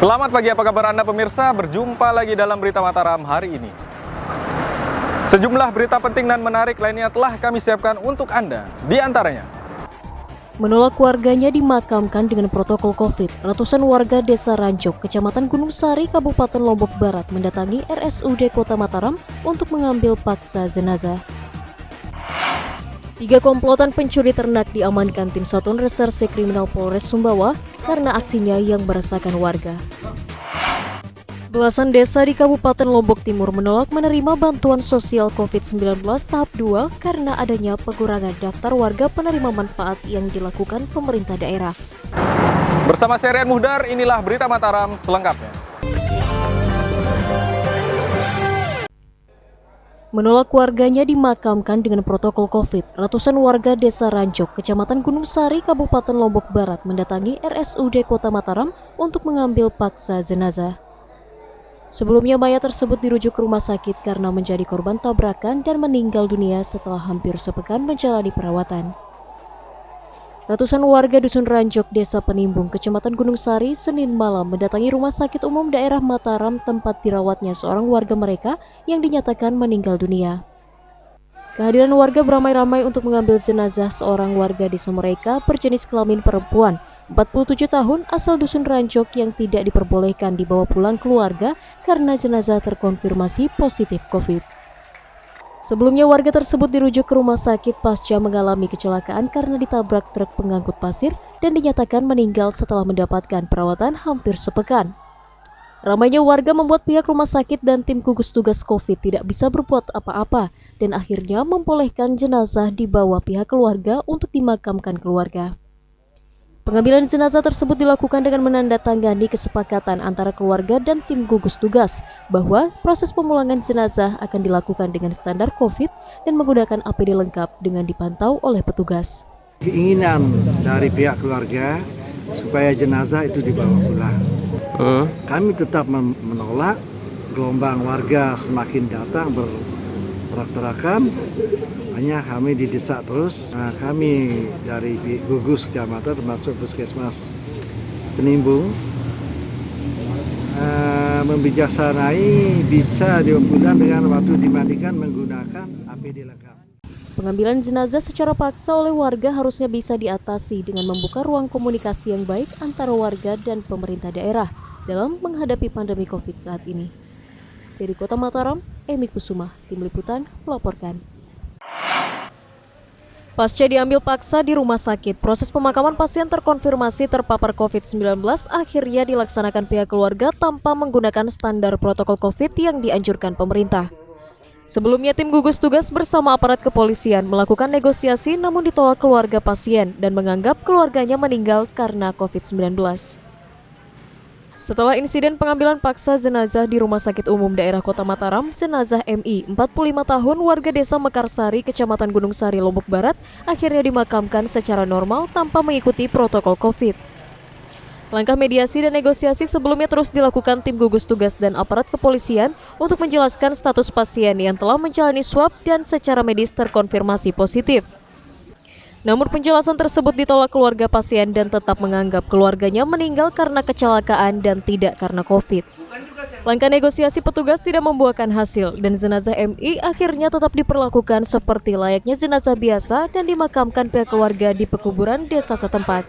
Selamat pagi, apa kabar Anda pemirsa? Berjumpa lagi dalam Berita Mataram hari ini. Sejumlah berita penting dan menarik lainnya telah kami siapkan untuk Anda. Di antaranya, menolak warganya dimakamkan dengan protokol COVID. Ratusan warga Desa Rancok, Kecamatan Gunung Sari, Kabupaten Lombok Barat mendatangi RSUD Kota Mataram untuk mengambil paksa jenazah. 3 komplotan pencuri ternak diamankan tim Satuan Reserse Kriminal Polres Sumbawa karena aksinya yang meresahkan warga. Belasan desa di Kabupaten Lombok Timur menolak menerima bantuan sosial COVID-19 tahap 2 karena adanya pengurangan daftar warga penerima manfaat yang dilakukan pemerintah daerah. bersama saya Rian Muhdar, inilah Berita Mataram selengkapnya. Menolak warganya dimakamkan dengan protokol COVID. Ratusan warga Desa Rancok, Kecamatan Gunung Sari, Kabupaten Lombok Barat mendatangi RSUD Kota Mataram untuk mengambil paksa jenazah. Sebelumnya mayat tersebut dirujuk ke rumah sakit karena menjadi korban tabrakan dan meninggal dunia setelah hampir sepekan menjalani perawatan. Ratusan warga Dusun Rancok, Desa Penimbung, Kecamatan Gunung Sari, Senin malam mendatangi Rumah Sakit Umum Daerah Mataram tempat dirawatnya seorang warga mereka yang dinyatakan meninggal dunia. Kehadiran warga beramai-ramai untuk mengambil jenazah seorang warga desa mereka berjenis kelamin perempuan, 47 tahun, asal Dusun Rancok yang tidak diperbolehkan dibawa pulang keluarga karena jenazah terkonfirmasi positif COVID. Sebelumnya warga tersebut dirujuk ke rumah sakit pasca mengalami kecelakaan karena ditabrak truk pengangkut pasir dan dinyatakan meninggal setelah mendapatkan perawatan hampir sepekan. Ramainya warga membuat pihak rumah sakit dan tim gugus tugas COVID tidak bisa berbuat apa-apa dan akhirnya membolehkan jenazah dibawa pihak keluarga untuk dimakamkan keluarga. Pengambilan jenazah tersebut dilakukan dengan menandatangani kesepakatan antara keluarga dan tim gugus tugas bahwa proses pemulangan jenazah akan dilakukan dengan standar COVID dan menggunakan APD lengkap dengan dipantau oleh petugas. Keinginan dari pihak keluarga supaya jenazah itu dibawa pulang. Kami tetap menolak gelombang warga semakin datang berterak-terakan. Hanya kami didesak terus. Kami dari gugus kecamatan termasuk puskesmas Penimbung membijaksanai bisa dilakukan dengan waktu dimandikan menggunakan APD lengkap. Pengambilan jenazah secara paksa oleh warga harusnya bisa diatasi dengan membuka ruang komunikasi yang baik antara warga dan pemerintah daerah dalam menghadapi pandemi COVID saat ini. Dari Kota Mataram, Emi Kusuma, Tim Liputan melaporkan. Pasca diambil paksa di rumah sakit, proses pemakaman pasien terkonfirmasi terpapar COVID-19 akhirnya dilaksanakan pihak keluarga tanpa menggunakan standar protokol COVID yang dianjurkan pemerintah. Sebelumnya tim gugus tugas bersama aparat kepolisian melakukan negosiasi namun ditolak keluarga pasien dan menganggap keluarganya meninggal karena COVID-19. Setelah insiden pengambilan paksa jenazah di Rumah Sakit Umum Daerah Kota Mataram, jenazah MI, 45 tahun, warga Desa Mekarsari, Kecamatan Gunung Sari, Lombok Barat, akhirnya dimakamkan secara normal tanpa mengikuti protokol COVID. Langkah mediasi dan negosiasi sebelumnya terus dilakukan tim gugus tugas dan aparat kepolisian untuk menjelaskan status pasien yang telah menjalani swab dan secara medis terkonfirmasi positif. Namun penjelasan tersebut ditolak keluarga pasien dan tetap menganggap keluarganya meninggal karena kecelakaan dan tidak karena COVID. Langkah negosiasi petugas tidak membuahkan hasil dan jenazah MI akhirnya tetap diperlakukan seperti layaknya jenazah biasa dan dimakamkan pihak keluarga di pekuburan desa setempat.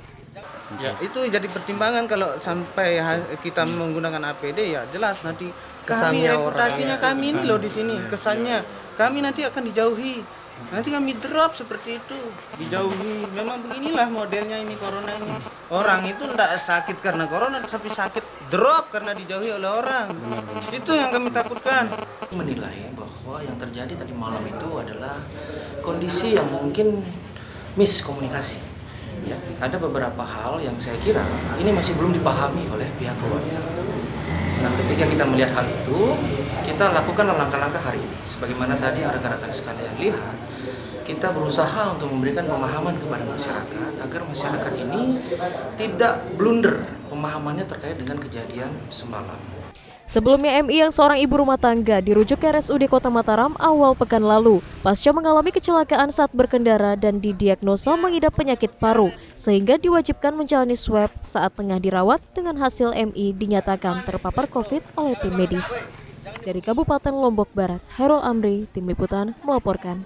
Ya, itu jadi pertimbangan kalau sampai kita menggunakan APD, ya jelas nanti kami reputasinya kami ini loh di sini, kesannya kami nanti akan dijauhi. Nanti kami drop seperti itu, dijauhi. Memang beginilah modelnya ini corona ini. Orang itu tidak sakit karena corona, tapi sakit drop karena dijauhi oleh orang. Itu yang kami takutkan. Menilai bahwa yang terjadi tadi malam itu adalah kondisi yang mungkin miskomunikasi. Ya, ada beberapa hal yang saya kira ini masih belum dipahami oleh pihak keluarga. Nah, ketika kita melihat hal itu, kita lakukan langkah-langkah hari ini. Sebagaimana tadi rekan-rekan sekalian lihat, kita berusaha untuk memberikan pemahaman kepada masyarakat agar masyarakat ini tidak blunder pemahamannya terkait dengan kejadian semalam. Sebelumnya MI yang seorang ibu rumah tangga dirujuk ke RSUD Kota Mataram awal pekan lalu pasca mengalami kecelakaan saat berkendara dan didiagnosa mengidap penyakit paru sehingga diwajibkan menjalani swab saat tengah dirawat dengan hasil MI dinyatakan terpapar COVID oleh tim medis. Dari Kabupaten Lombok Barat, Herol Amri, Tim Liputan melaporkan.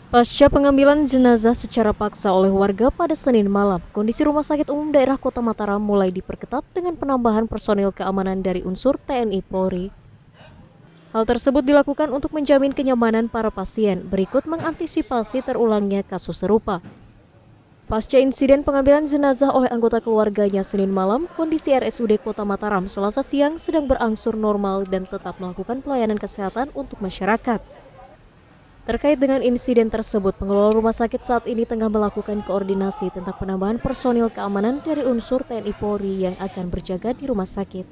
Pasca pengambilan jenazah secara paksa oleh warga pada Senin malam, kondisi Rumah Sakit Umum Daerah Kota Mataram mulai diperketat dengan penambahan personil keamanan dari unsur TNI Polri. Hal tersebut dilakukan untuk menjamin kenyamanan para pasien, berikut mengantisipasi terulangnya kasus serupa. Pasca insiden pengambilan jenazah oleh anggota keluarganya Senin malam, kondisi RSUD Kota Mataram Selasa siang sedang berangsur normal dan tetap melakukan pelayanan kesehatan untuk masyarakat. Terkait dengan insiden tersebut, pengelola rumah sakit saat ini tengah melakukan koordinasi tentang penambahan personil keamanan dari unsur TNI Polri yang akan berjaga di rumah sakit.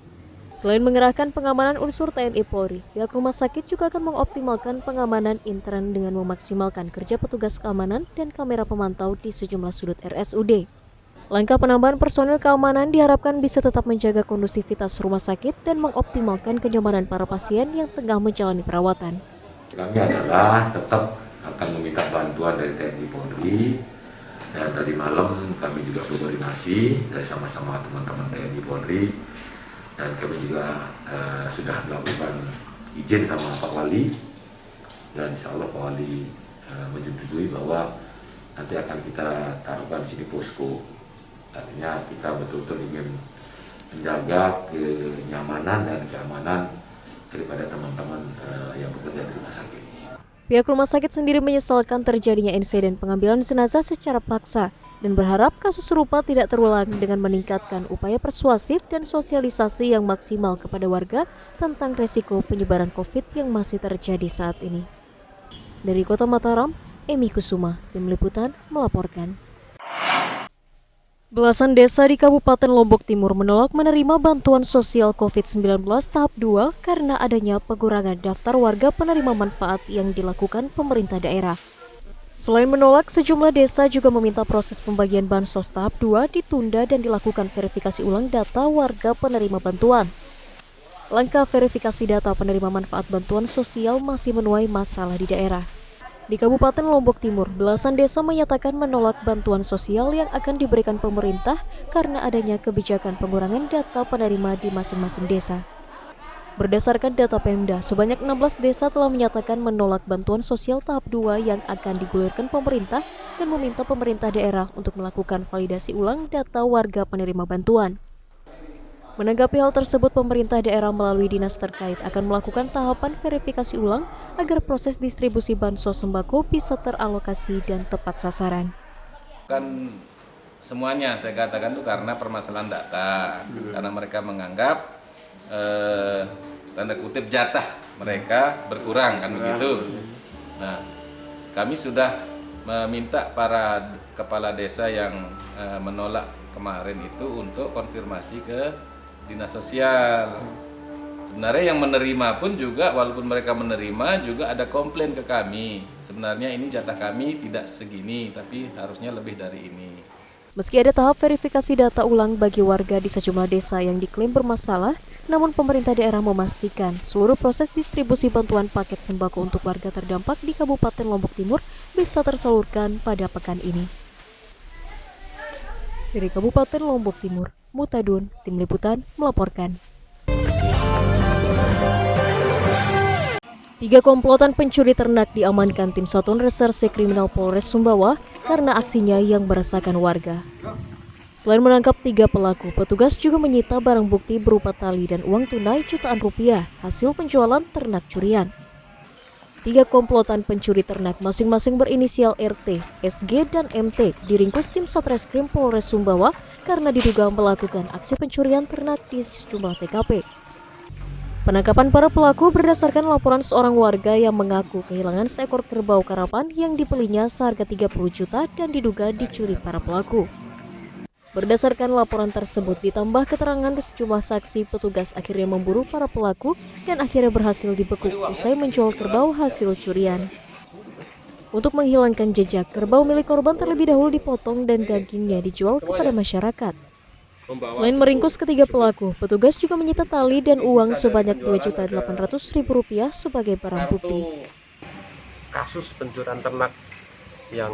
Selain mengerahkan pengamanan unsur TNI Polri, pihak rumah sakit juga akan mengoptimalkan pengamanan intern dengan memaksimalkan kerja petugas keamanan dan kamera pemantau di sejumlah sudut RSUD. Langkah penambahan personil keamanan diharapkan bisa tetap menjaga kondusivitas rumah sakit dan mengoptimalkan kenyamanan para pasien yang tengah menjalani perawatan. Kami adalah tetap akan meminta bantuan dari TNI Polri, dan dari malam kami juga berkoordinasi dari sama-sama teman-teman TNI Polri, dan kami juga sudah melakukan izin sama Pak Wali, dan insya Allah Pak Wali menyetujui bahwa nanti akan kita taruhkan di sini posko. Artinya kita betul-betul ingin menjaga kenyamanan dan keamanan daripada teman-teman yang bekerja di rumah sakit. Pihak rumah sakit sendiri menyesalkan terjadinya insiden pengambilan jenazah secara paksa dan berharap kasus serupa tidak terulang dengan meningkatkan upaya persuasif dan sosialisasi yang maksimal kepada warga tentang resiko penyebaran COVID yang masih terjadi saat ini. Dari Kota Mataram, Emi Kusuma, Tim Liputan melaporkan. Belasan desa di Kabupaten Lombok Timur menolak menerima bantuan sosial COVID-19 tahap 2 karena adanya pengurangan daftar warga penerima manfaat yang dilakukan pemerintah daerah. Selain menolak, sejumlah desa juga meminta proses pembagian bansos tahap 2 ditunda dan dilakukan verifikasi ulang data warga penerima bantuan. Langkah verifikasi data penerima manfaat bantuan sosial masih menuai masalah di daerah. Di Kabupaten Lombok Timur, belasan desa menyatakan menolak bantuan sosial yang akan diberikan pemerintah karena adanya kebijakan pengurangan data penerima di masing-masing desa. Berdasarkan data Pemda, sebanyak 16 desa telah menyatakan menolak bantuan sosial tahap 2 yang akan digulirkan pemerintah dan meminta pemerintah daerah untuk melakukan validasi ulang data warga penerima bantuan. Menanggapi hal tersebut, pemerintah daerah melalui dinas terkait akan melakukan tahapan verifikasi ulang agar proses distribusi bansos sembako bisa teralokasi dan tepat sasaran. Kan semuanya saya katakan itu karena permasalahan data, karena mereka menganggap tanda kutip jatah mereka berkurang kan begitu. Nah, kami sudah meminta para kepala desa yang menolak kemarin itu untuk konfirmasi ke Dinas Sosial. Sebenarnya yang menerima pun juga, walaupun mereka menerima juga ada komplain ke kami. Sebenarnya ini jatah kami tidak segini, tapi harusnya lebih dari ini. Meski ada tahap verifikasi data ulang bagi warga di sejumlah desa yang diklaim bermasalah, namun pemerintah daerah memastikan seluruh proses distribusi bantuan paket sembako untuk warga terdampak di Kabupaten Lombok Timur bisa tersalurkan pada pekan ini. Dari Kabupaten Lombok Timur, Mutadun, Tim Liputan melaporkan. 3 komplotan pencuri ternak diamankan tim Satuan Reserse Kriminal Polres Sumbawa karena aksinya yang meresahkan warga. Selain menangkap 3 pelaku, petugas juga menyita barang bukti berupa tali dan uang tunai jutaan rupiah hasil penjualan ternak curian. 3 komplotan pencuri ternak masing-masing berinisial RT, SG, dan MT diringkus tim Satreskrim Polres Sumbawa karena diduga melakukan aksi pencurian ternak di sejumlah TKP. Penangkapan para pelaku berdasarkan laporan seorang warga yang mengaku kehilangan seekor kerbau karapan yang dibelinya seharga 30 juta dan diduga dicuri para pelaku. Berdasarkan laporan tersebut ditambah keterangan sejumlah saksi, petugas akhirnya memburu para pelaku dan akhirnya berhasil dibekuk usai menjual kerbau hasil curian. Untuk menghilangkan jejak, kerbau milik korban terlebih dahulu dipotong dan dagingnya dijual kepada masyarakat. Selain meringkus ketiga pelaku, petugas juga menyita tali dan uang sebanyak Rp2.800.000 sebagai barang bukti. Kasus pencurian ternak yang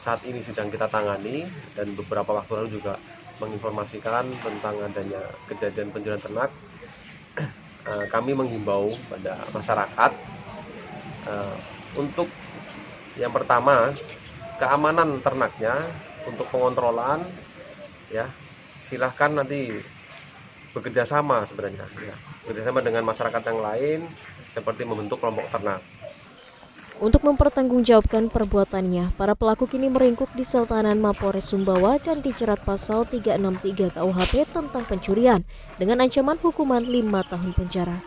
saat ini sedang kita tangani dan beberapa waktu lalu juga menginformasikan tentang adanya kejadian pencurian ternak, kami menghimbau pada masyarakat untuk yang pertama keamanan ternaknya, untuk pengontrolan ya silahkan nanti bekerja sama sebenarnya ya, bekerjasama dengan masyarakat yang lain seperti membentuk kelompok ternak. Untuk mempertanggungjawabkan perbuatannya, para pelaku kini meringkuk di sel tahanan Mapores Sumbawa dan dijerat pasal 363 KUHP tentang pencurian dengan ancaman hukuman 5 tahun penjara.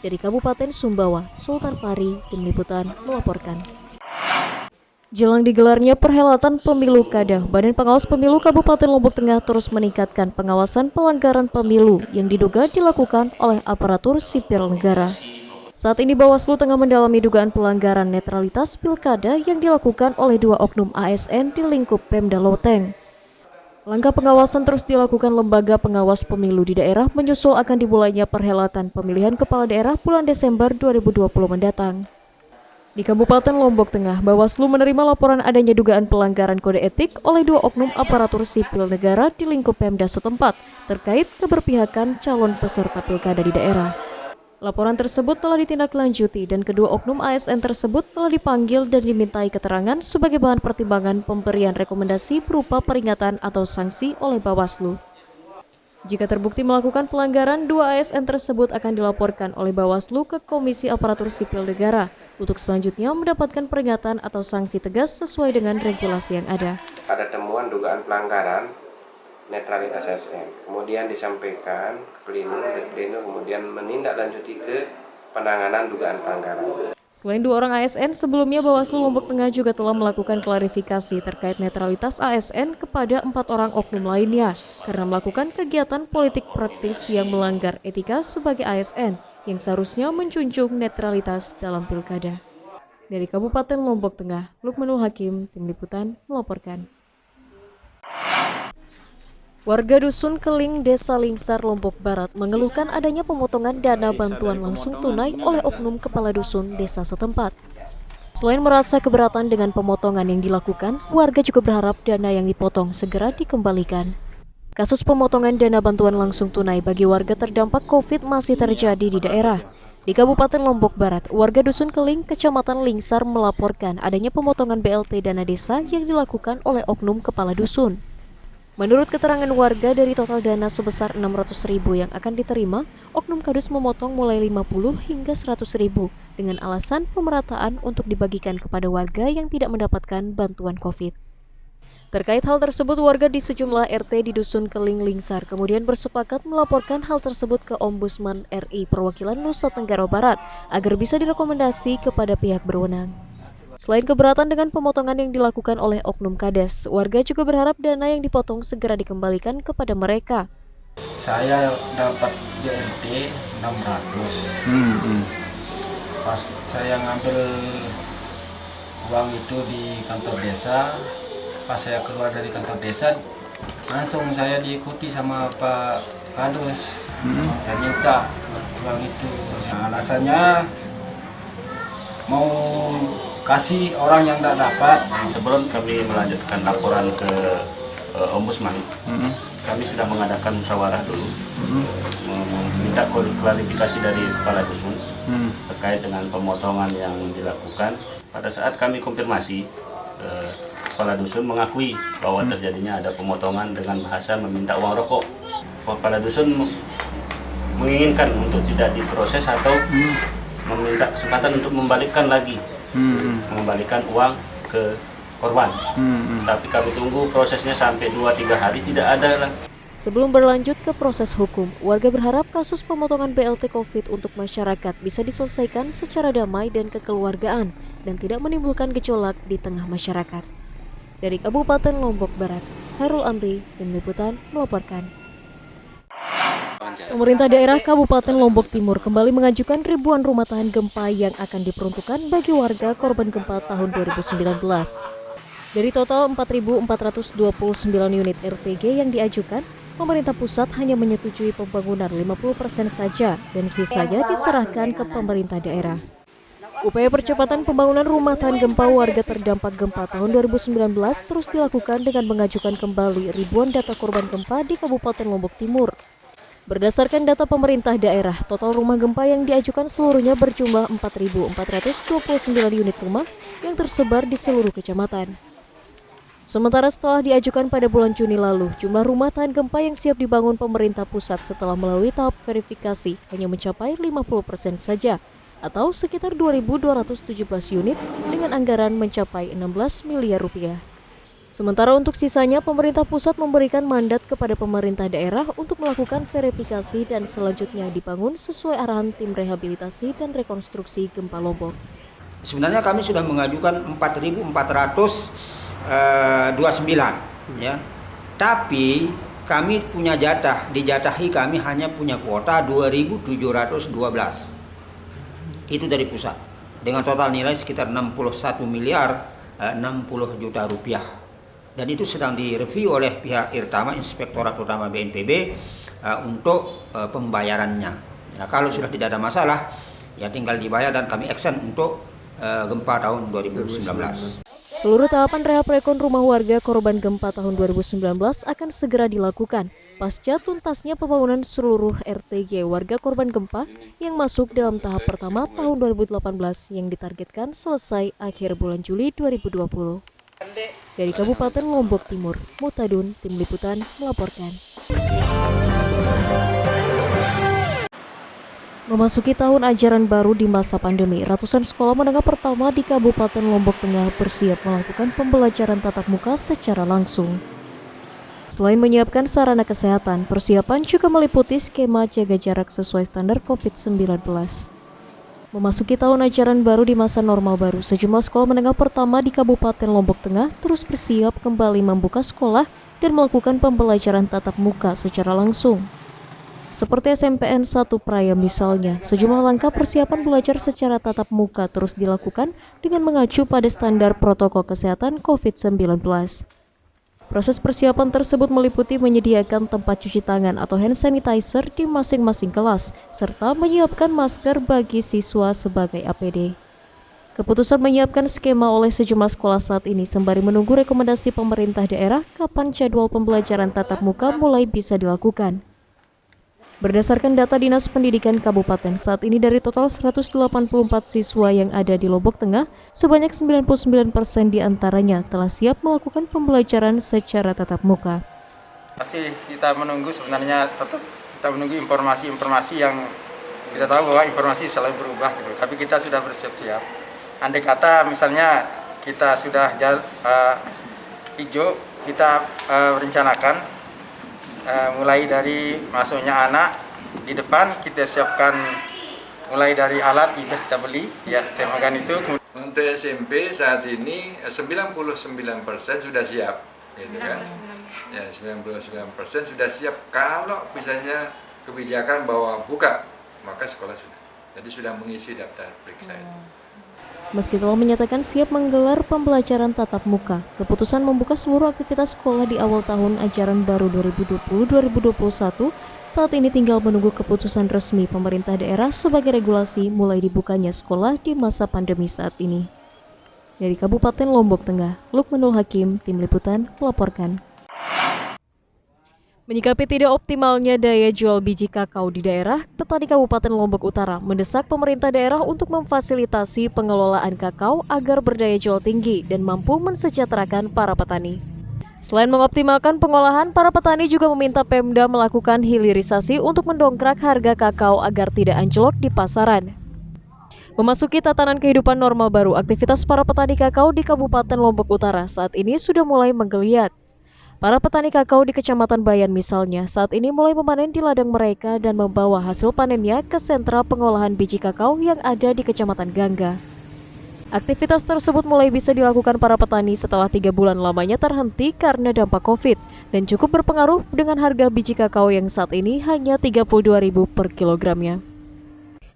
Dari Kabupaten Sumbawa, Sultan Fahri, Tim Liputan melaporkan. Jelang digelarnya perhelatan pemilu kada, Badan Pengawas Pemilu Kabupaten Lombok Tengah terus meningkatkan pengawasan pelanggaran pemilu yang diduga dilakukan oleh aparatur sipil negara. Saat ini Bawaslu tengah mendalami dugaan pelanggaran netralitas pilkada yang dilakukan oleh 2 oknum ASN di lingkup Pemda Loteng. Langkah pengawasan terus dilakukan lembaga pengawas pemilu di daerah menyusul akan dimulainya perhelatan pemilihan kepala daerah bulan Desember 2020 mendatang. Di Kabupaten Lombok Tengah, Bawaslu menerima laporan adanya dugaan pelanggaran kode etik oleh 2 oknum aparatur sipil negara di lingkup Pemda setempat terkait keberpihakan calon peserta pilkada di daerah. Laporan tersebut telah ditindaklanjuti dan kedua oknum ASN tersebut telah dipanggil dan dimintai keterangan sebagai bahan pertimbangan pemberian rekomendasi berupa peringatan atau sanksi oleh Bawaslu. Jika terbukti melakukan pelanggaran, 2 ASN tersebut akan dilaporkan oleh Bawaslu ke Komisi Aparatur Sipil Negara untuk selanjutnya mendapatkan peringatan atau sanksi tegas sesuai dengan regulasi yang ada. Ada temuan dugaan pelanggaran netralitas ASN, kemudian disampaikan ke pleno, kemudian menindaklanjuti ke penanganan dugaan pelanggaran. Selain 2 orang ASN, sebelumnya Bawaslu Lombok Tengah juga telah melakukan klarifikasi terkait netralitas ASN kepada 4 orang oknum lainnya karena melakukan kegiatan politik praktis yang melanggar etika sebagai ASN yang seharusnya menjunjung netralitas dalam pilkada. Dari Kabupaten Lombok Tengah, Lukmanul Hakim, Tim Liputan melaporkan. Warga Dusun Keling, Desa Lingsar, Lombok Barat mengeluhkan adanya pemotongan dana bantuan langsung tunai oleh oknum kepala dusun desa setempat. Selain merasa keberatan dengan pemotongan yang dilakukan, warga juga berharap dana yang dipotong segera dikembalikan. Kasus pemotongan dana bantuan langsung tunai bagi warga terdampak COVID masih terjadi di daerah. Di Kabupaten Lombok Barat, warga Dusun Keling, Kecamatan Lingsar melaporkan adanya pemotongan BLT dana desa yang dilakukan oleh oknum kepala dusun. Menurut keterangan warga, dari total dana sebesar 600.000 yang akan diterima, oknum kadus memotong mulai 50 hingga 100.000 dengan alasan pemerataan untuk dibagikan kepada warga yang tidak mendapatkan bantuan COVID. Terkait hal tersebut, warga di sejumlah RT di Dusun Keling Lingsar kemudian bersepakat melaporkan hal tersebut ke Ombudsman RI Perwakilan Nusa Tenggara Barat agar bisa direkomendasi kepada pihak berwenang. Selain keberatan dengan pemotongan yang dilakukan oleh oknum kades, warga juga berharap dana yang dipotong segera dikembalikan kepada mereka. Saya dapat BLT 600. Pas saya ngambil uang itu di kantor desa, pas saya keluar dari kantor desa, langsung saya diikuti sama Pak Kadus. Saya minta uang itu. Nah, alasannya mau kasih orang yang tidak dapat. Sebelum kami melanjutkan laporan ke Ombudsman, kami sudah mengadakan musyawarah dulu, meminta klarifikasi dari kepala dusun terkait dengan pemotongan yang dilakukan. Pada saat kami konfirmasi, kepala dusun mengakui bahwa terjadinya ada pemotongan dengan bahasa meminta uang rokok. Kepala dusun menginginkan untuk tidak diproses atau meminta kesempatan untuk membalikkan lagi. Mengembalikan uang ke korban. Tapi kami tunggu prosesnya sampai 2-3 hari tidak ada lah. Sebelum berlanjut ke proses hukum, warga berharap kasus pemotongan BLT COVID untuk masyarakat bisa diselesaikan secara damai dan kekeluargaan dan tidak menimbulkan gejolak di tengah masyarakat. Dari Kabupaten Lombok Barat, Hairul Amri, Tim Liputan melaporkan. Pemerintah daerah Kabupaten Lombok Timur kembali mengajukan ribuan rumah tahan gempa yang akan diperuntukkan bagi warga korban gempa tahun 2019. Dari total 4.429 unit RTG yang diajukan, pemerintah pusat hanya menyetujui pembangunan 50% saja dan sisanya diserahkan ke pemerintah daerah. Upaya percepatan pembangunan rumah tahan gempa warga terdampak gempa tahun 2019 terus dilakukan dengan mengajukan kembali ribuan data korban gempa di Kabupaten Lombok Timur. Berdasarkan data pemerintah daerah, total rumah gempa yang diajukan seluruhnya berjumlah 4.429 unit rumah yang tersebar di seluruh kecamatan. Sementara setelah diajukan pada bulan Juni lalu, jumlah rumah tahan gempa yang siap dibangun pemerintah pusat setelah melalui tahap verifikasi hanya mencapai 50% saja, atau sekitar 2.217 unit dengan anggaran mencapai 16 miliar rupiah. Sementara untuk sisanya, pemerintah pusat memberikan mandat kepada pemerintah daerah untuk melakukan verifikasi dan selanjutnya dibangun sesuai arahan tim rehabilitasi dan rekonstruksi gempa Lombok. Sebenarnya kami sudah mengajukan 4.429 ya. Tapi kami punya jatah, dijatahi kami hanya punya kuota 2.712. Itu dari pusat. Dengan total nilai sekitar 61 miliar 60 juta rupiah. Dan itu sedang direview oleh pihak Irtama, Inspektorat Utama BNPB untuk pembayarannya. Ya, kalau sudah tidak ada masalah, ya tinggal dibayar dan kami action untuk gempa tahun 2019. Seluruh tahapan rehab rekon rumah warga korban gempa tahun 2019 akan segera dilakukan pasca tuntasnya pembangunan seluruh RTG warga korban gempa yang masuk dalam tahap pertama tahun 2018 yang ditargetkan selesai akhir bulan Juli 2020. Dari Kabupaten Lombok Timur, Mutadun, Tim Liputan melaporkan. Memasuki tahun ajaran baru di masa pandemi, ratusan sekolah menengah pertama di Kabupaten Lombok Tengah bersiap melakukan pembelajaran tatap muka secara langsung. Selain menyiapkan sarana kesehatan, persiapan juga meliputi skema jaga jarak sesuai standar COVID-19. Memasuki tahun ajaran baru di masa normal baru, sejumlah sekolah menengah pertama di Kabupaten Lombok Tengah terus bersiap kembali membuka sekolah dan melakukan pembelajaran tatap muka secara langsung. Seperti SMPN 1 Praya misalnya, sejumlah langkah persiapan belajar secara tatap muka terus dilakukan dengan mengacu pada standar protokol kesehatan COVID-19. Proses persiapan tersebut meliputi menyediakan tempat cuci tangan atau hand sanitizer di masing-masing kelas, serta menyiapkan masker bagi siswa sebagai APD. Keputusan menyiapkan skema oleh sejumlah sekolah saat ini sembari menunggu rekomendasi pemerintah daerah kapan jadwal pembelajaran tatap muka mulai bisa dilakukan. Berdasarkan data Dinas Pendidikan Kabupaten, saat ini dari total 184 siswa yang ada di Lombok Tengah, sebanyak 99% diantaranya telah siap melakukan pembelajaran secara tatap muka. Masih kita menunggu sebenarnya tetap kita menunggu informasi-informasi yang kita tahu bahwa informasi selalu berubah gitu. Tapi kita sudah bersiap-siap. Andai kata misalnya kita sudah hijau, kita rencanakan mulai dari masuknya anak di depan kita siapkan mulai dari alat kita beli ya tembakan itu. Untuk SMP saat ini 99% sudah siap gitu kan. Ya 99% sudah siap. Kalau misalnya kebijakan bahwa buka maka sekolah sudah. Jadi sudah mengisi daftar periksa itu. Meski telah menyatakan siap menggelar pembelajaran tatap muka, keputusan membuka seluruh aktivitas sekolah di awal tahun ajaran baru 2020-2021 saat ini tinggal menunggu keputusan resmi pemerintah daerah sebagai regulasi mulai dibukanya sekolah di masa pandemi saat ini. Dari Kabupaten Lombok Tengah, Lukmanul Hakim, Tim Liputan melaporkan. Menyikapi tidak optimalnya daya jual biji kakao di daerah, petani Kabupaten Lombok Utara mendesak pemerintah daerah untuk memfasilitasi pengelolaan kakao agar berdaya jual tinggi dan mampu mensejahterakan para petani. Selain mengoptimalkan pengolahan, para petani juga meminta Pemda melakukan hilirisasi untuk mendongkrak harga kakao agar tidak anjlok di pasaran. Memasuki tatanan kehidupan normal baru, aktivitas para petani kakao di Kabupaten Lombok Utara saat ini sudah mulai menggeliat. Para petani kakao di Kecamatan Bayan misalnya saat ini mulai memanen di ladang mereka dan membawa hasil panennya ke sentra pengolahan biji kakao yang ada di Kecamatan Gangga. Aktivitas tersebut mulai bisa dilakukan para petani setelah 3 bulan lamanya terhenti karena dampak COVID dan cukup berpengaruh dengan harga biji kakao yang saat ini hanya Rp32.000 per kilogramnya.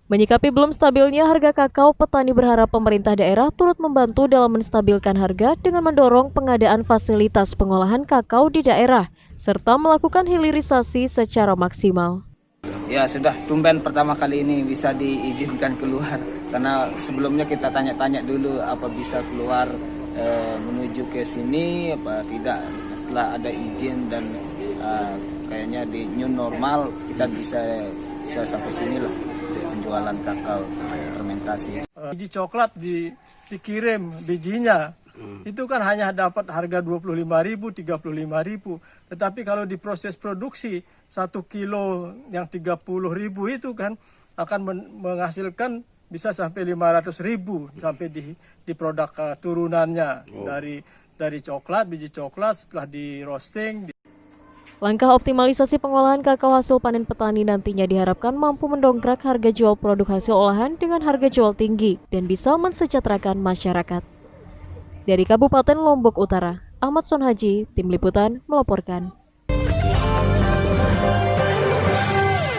Menyikapi belum stabilnya harga kakao, petani berharap pemerintah daerah turut membantu dalam menstabilkan harga dengan mendorong pengadaan fasilitas pengolahan kakao di daerah, serta melakukan hilirisasi secara maksimal. Ya sudah tumben pertama kali ini bisa diizinkan keluar, karena sebelumnya kita tanya-tanya dulu apa bisa keluar menuju ke sini apa tidak. Setelah ada izin dan kayaknya di new normal kita bisa sampai sini lah penjualan kakao fermentasi. Biji coklat dikirim bijinya itu kan hanya dapat harga 25.000, 35.000. Tetapi kalau diproses produksi 1 kilo yang 30.000 itu kan akan menghasilkan bisa sampai 500.000 sampai di produk turunannya dari coklat, biji coklat setelah di roasting. Langkah optimalisasi pengolahan kakao hasil panen petani nantinya diharapkan mampu mendongkrak harga jual produk hasil olahan dengan harga jual tinggi dan bisa mensejahterakan masyarakat. Dari Kabupaten Lombok Utara, Ahmad Sonhaji, Tim Liputan melaporkan.